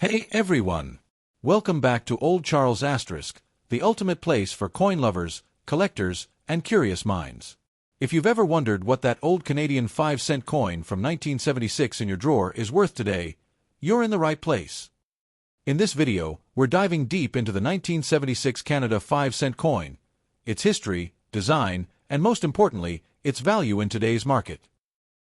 Hey everyone! Welcome back to Old Charles Asterisk, the ultimate place for coin lovers, collectors, and curious minds. If you've ever wondered what that old Canadian 5-cent coin from 1976 in your drawer is worth today, you're in the right place. In this video, we're diving deep into the 1976 Canada 5-cent coin, its history, design, and most importantly, its value in today's market.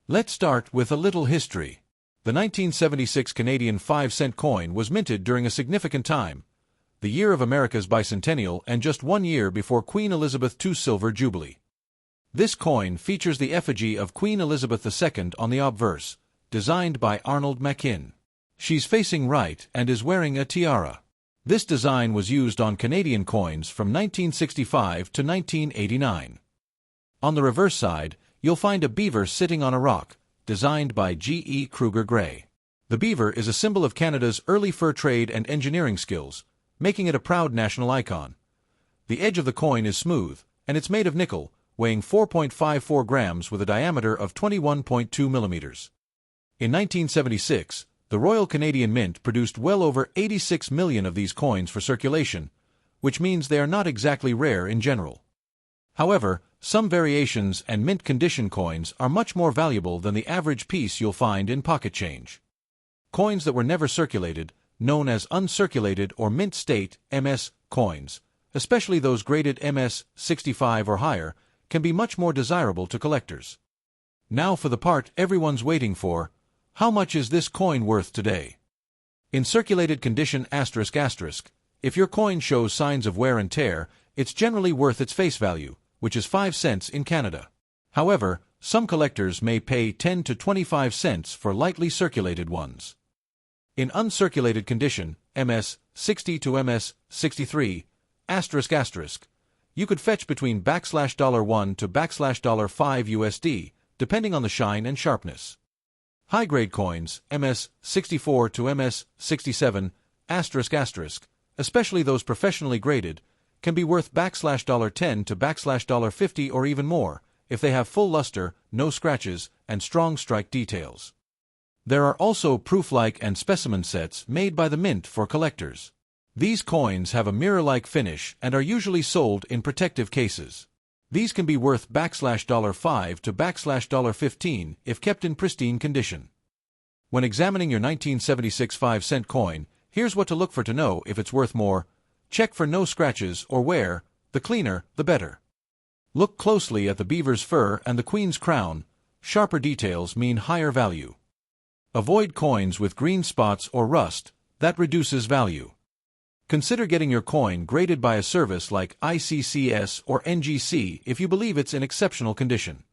Let's start with a little history. The 1976 Canadian 5-cent coin was minted during a significant time, the year of America's bicentennial and just 1 year before Queen Elizabeth II's Silver Jubilee. This coin features the effigy of Queen Elizabeth II on the obverse, designed by Arnold Machin. She's facing right and is wearing a tiara. This design was used on Canadian coins from 1965 to 1989. On the reverse side, you'll find a beaver sitting on a rock, designed by G.E. Kruger Gray. The beaver is a symbol of Canada's early fur trade and engineering skills, making it a proud national icon. The edge of the coin is smooth, and it's made of nickel, weighing 4.54 grams with a diameter of 21.2 millimeters. In 1976, the Royal Canadian Mint produced well over 86 million of these coins for circulation, which means they are not exactly rare in general. However, some variations and mint condition coins are much more valuable than the average piece you'll find in pocket change. Coins that were never circulated, known as uncirculated or mint state (MS) coins, especially those graded MS 65 or higher, can be much more desirable to collectors. Now for the part everyone's waiting for: how much is this coin worth today? In circulated condition ***, if your coin shows signs of wear and tear, it's generally worth its face value, which is 5 cents in Canada. However, some collectors may pay 10 to 25 cents for lightly circulated ones. In uncirculated condition, MS 60 to MS 63, ***, you could fetch between $1 to $5 USD, depending on the shine and sharpness. High-grade coins, MS 64 to MS 67, ***, especially those professionally graded, can be worth $10 to $50 or even more, if they have full luster, no scratches, and strong strike details. There are also proof-like and specimen sets made by the Mint for collectors. These coins have a mirror-like finish and are usually sold in protective cases. These can be worth $5 to $15 if kept in pristine condition. When examining your 1976 5-cent coin, here's what to look for to know if it's worth more. Check for no scratches or wear, the cleaner, the better. Look closely at the beaver's fur and the queen's crown, sharper details mean higher value. Avoid coins with green spots or rust, that reduces value. Consider getting your coin graded by a service like ICCS or NGC if you believe it's in exceptional condition.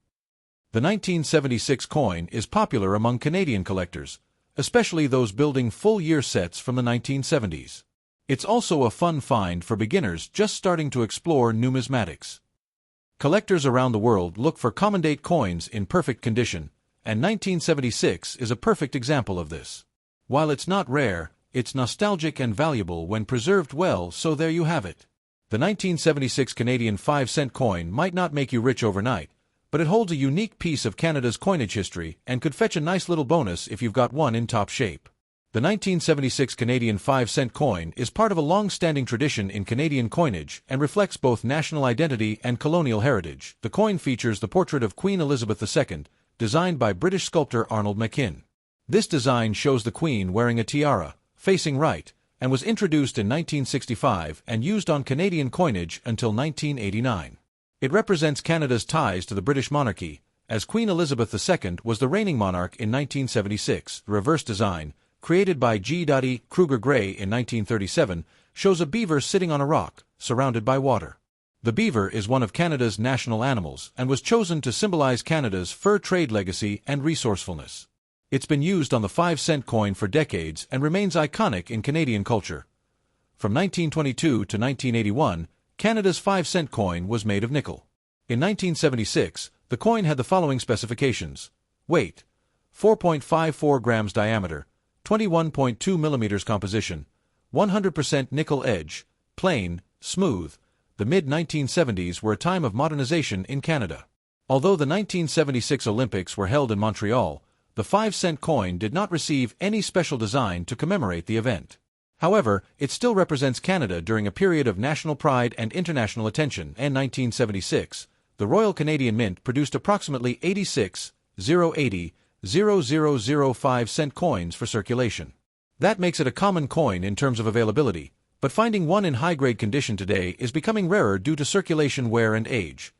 The 1976 coin is popular among Canadian collectors, especially those building full-year sets from the 1970s. It's also a fun find for beginners just starting to explore numismatics. Collectors around the world look for common-date coins in perfect condition, and 1976 is a perfect example of this. While it's not rare, it's nostalgic and valuable when preserved well, so there you have it. The 1976 Canadian 5-cent coin might not make you rich overnight, but it holds a unique piece of Canada's coinage history and could fetch a nice little bonus if you've got one in top shape. The 1976 Canadian 5-cent coin is part of a long-standing tradition in Canadian coinage and reflects both national identity and colonial heritage. The coin features the portrait of Queen Elizabeth II, designed by British sculptor Arnold Machin. This design shows the Queen wearing a tiara, facing right, and was introduced in 1965 and used on Canadian coinage until 1989. It represents Canada's ties to the British monarchy, as Queen Elizabeth II was the reigning monarch in 1976. The reverse design, created by G.E. Kruger Gray in 1937, shows a beaver sitting on a rock, surrounded by water. The beaver is one of Canada's national animals and was chosen to symbolize Canada's fur trade legacy and resourcefulness. It's been used on the 5-cent coin for decades and remains iconic in Canadian culture. From 1922 to 1981, Canada's 5-cent coin was made of nickel. In 1976, the coin had the following specifications: weight, 4.54 grams diameter, 21.2 millimeters composition, 100% nickel edge, plain, smooth. The mid-1970s were a time of modernization in Canada. Although the 1976 Olympics were held in Montreal, The 5-cent coin did not receive any special design to commemorate the event. However, it still represents Canada during a period of national pride and international attention. In 1976, the Royal Canadian Mint produced approximately 86,080,0005-cent coins for circulation. That makes it a common coin in terms of availability, but finding one in high-grade condition today is becoming rarer due to circulation wear and age.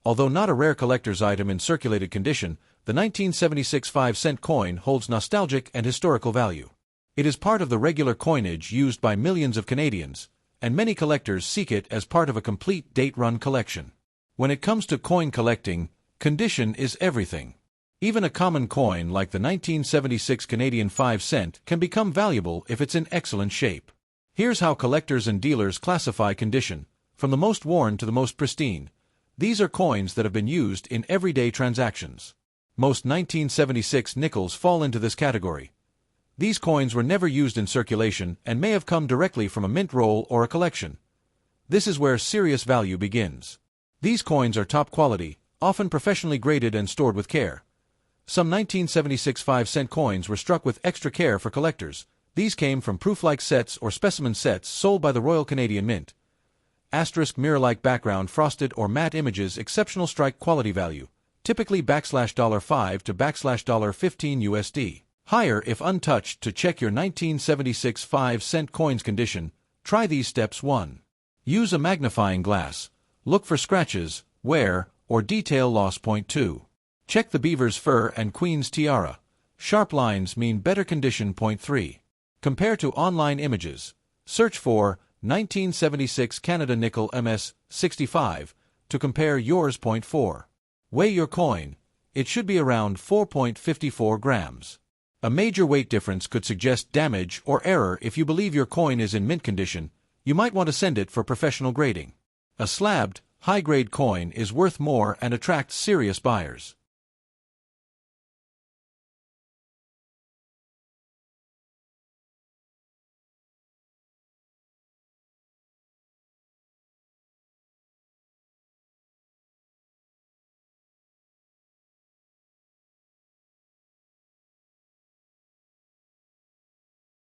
Although not a rare collector's item in circulated condition, the 1976 5-cent coin holds nostalgic and historical value. It is part of the regular coinage used by millions of Canadians, and many collectors seek it as part of a complete date-run collection. When it comes to coin collecting, condition is everything. Even a common coin like the 1976 Canadian 5-cent can become valuable if it's in excellent shape. Here's how collectors and dealers classify condition, from the most worn to the most pristine. These are coins that have been used in everyday transactions. Most 1976 nickels fall into this category. These coins were never used in circulation and may have come directly from a mint roll or a collection. This is where serious value begins. These coins are top quality, often professionally graded and stored with care. Some 1976 5-cent coins were struck with extra care for collectors. These came from proof-like sets or specimen sets sold by the Royal Canadian Mint. Asterisk mirror-like background frosted or matte images exceptional strike quality value, typically $5 to $15 USD. Higher if untouched. To check your 1976 5-cent coin's condition, try these steps. 1. Use a magnifying glass. Look for scratches, wear, or detail loss. 2. Check the beaver's fur and queen's tiara. Sharp lines mean better condition. 3. Compare to online images. Search for 1976 Canada Nickel MS65 to compare yours. 4. Weigh your coin. It should be around 4.54 grams. A major weight difference could suggest damage or error. If you believe your coin is in mint condition, you might want to send it for professional grading. A slabbed, high-grade coin is worth more and attracts serious buyers.